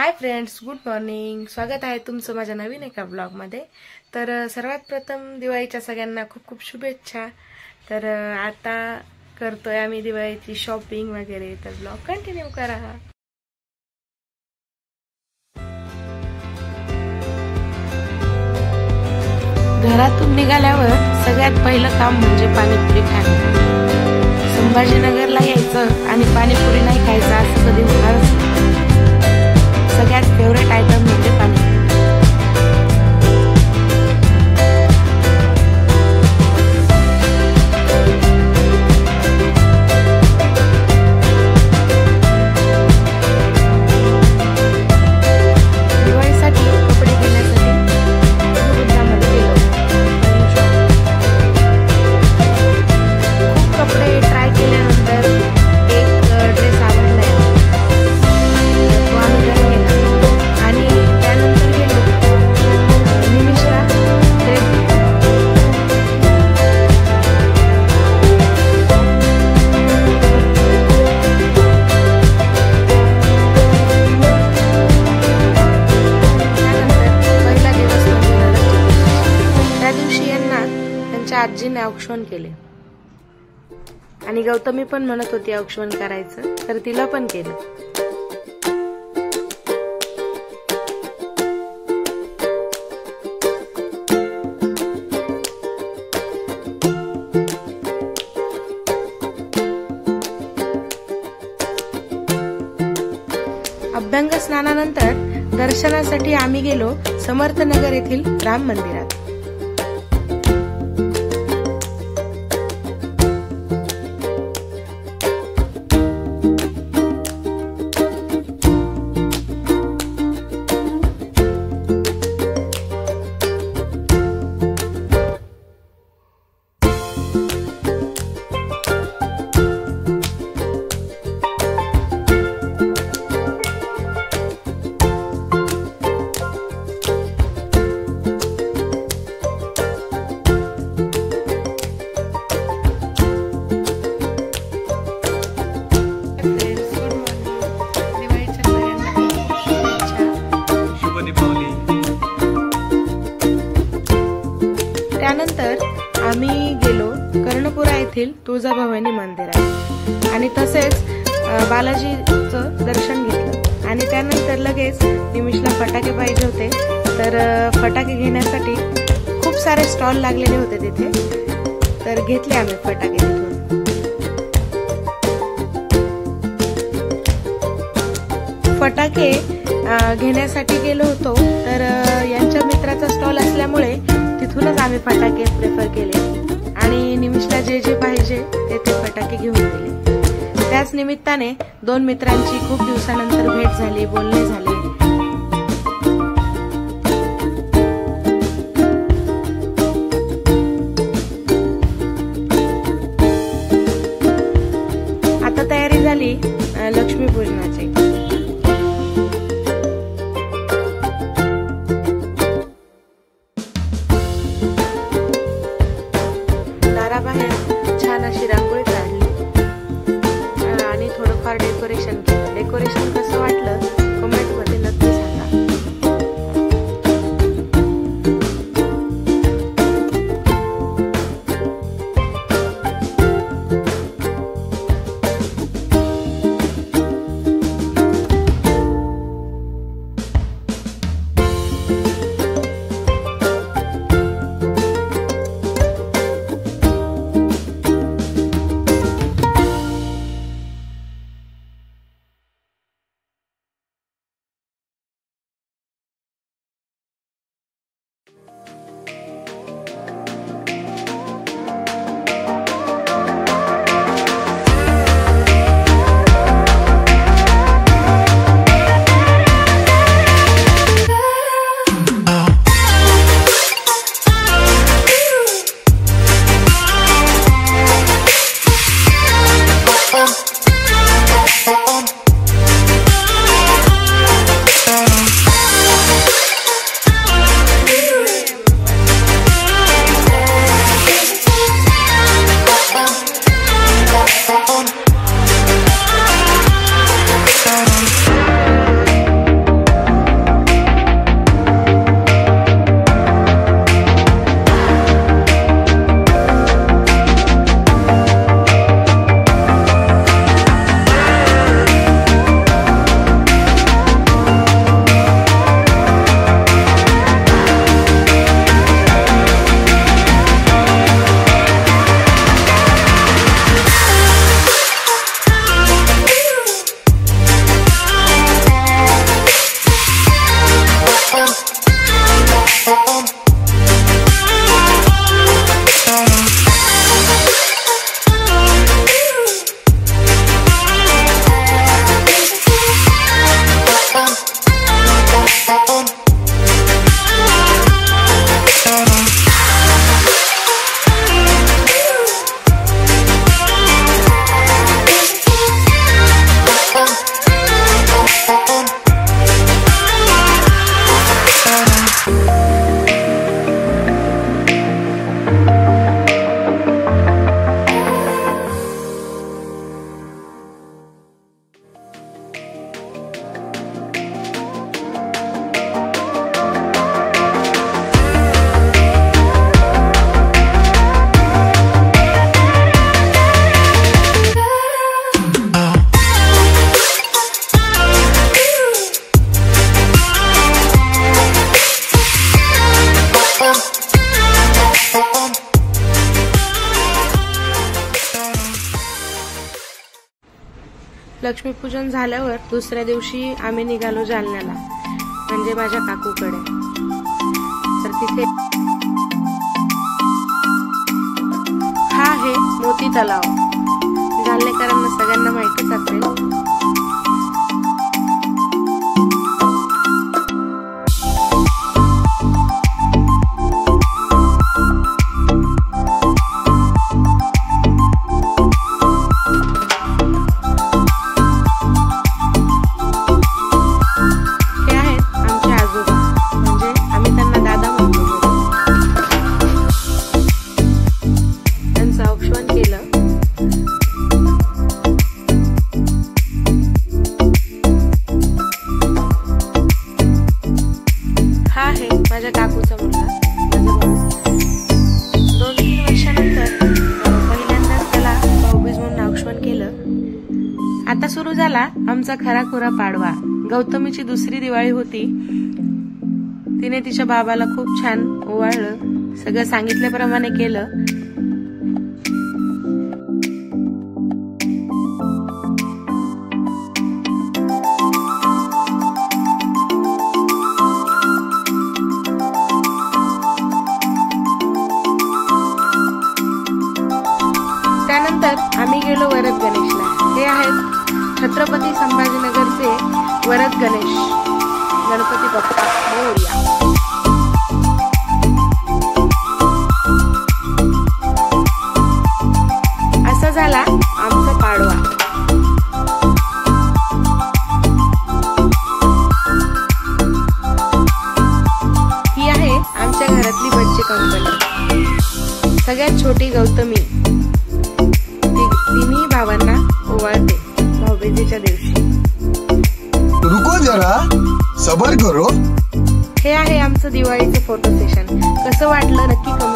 Hi friends, good morning. स्वागत आहे तुमचं माझ्या नवीन एका ब्लॉगमध्ये. तर सर्वात प्रथम दिवाळीच्या सगळ्यांना खूप खूप शुभेच्छा. तर आता करतोय आम्ही दिवाळीची शॉपिंग वगैरे. तर ब्लॉग कंटिन्यू करा. घरातून निघाल्यावर सगळ्यात पहिलं काम म्हणजे पाणीपुरी खाणे. संभाजीनगरला यायचं आणि पाणीपुरी नाही खायचं असं कधी होणारच नाही. सगळ्यात फेवरेट आयटम म्हणजे पाणीपुरी. आजीने औक्षण केले आणि गौतमी पण म्हणत होती औक्षण करायचं, तर तिला पण केलं. अभ्यंग स्नानानंतर दर्शनासाठी आम्ही गेलो समर्थनगर येथील राम मंदिरात. त्यानंतर आम्ही गेलो कर्णपुरा येथील तुळजाभवानी मंदिरात आणि तसेच बालाजीचं दर्शन घेतलं. आणि त्यानंतर लगेच निमिषला फटाके पाहिजे होते, तर फटाके घेण्यासाठी खूप सारे स्टॉल लागलेले होते तिथे, तर घेतले आम्ही फटाके तिथून. फटाके घेण्यासाठी गेलो होतो, तर यांच्या मित्राचा स्टॉल असल्यामुळे तिथूनच आम्ही फटाके प्रेफर केले आणि निमिषला जे जे पाहिजे ते फटाके घेऊन दिले. त्याच निमित्ताने दोन मित्रांची खूप दिवसानंतर भेट झाली, बोलणे झाले. आता तयारी झाली लक्ष्मीपूजनाची. दाराबाहेर छान अशी रांगोळी काढली आणि थोडंफार डेकोरेशन केलं. डेकोरेशन कसं वाटलं लक्ष्मीपूजन झाल्यावर दुसऱ्या दिवशी आम्ही निघालो जालन्याला, म्हणजे माझ्या काकूकडे. तर तिथे हा आहे मोती तलाव. जालनेकरांना सगळ्यांना माहितीच असेल. माझ्या काकूचा मुलगा, माझा भाऊ. 2-3 वर्षानंतर पहिल्यांदाच त्याला भाऊबीज म्हणून औक्षण केलं. आता सुरू झाला आमचा खराखुरा पाडवा. गौतमीची दुसरी दिवाळी होती. तिने तिच्या बाबाला खूप छान ओवाळलं, सगळं सांगितल्याप्रमाणे केलं. त्यानंतर आम्ही गेलो वरद गणेशला. हे आहेत छत्रपती संभाजीनगरचे वरद गणेश. गणपती बाप्पा मोरया. असा झाला आमचा पाडवा. ही आहे आमच्या घरातली बच्चे कंपनी. सगळ्यात छोटी गौतमी तिन्ही भावांना ओवाळते भाऊबीजेच्या दिवशी. रुको जरा, सबर करो. हे आहे आमचं दिवाळीचं फोटो सेशन. कसं वाटलं नक्की कमेंट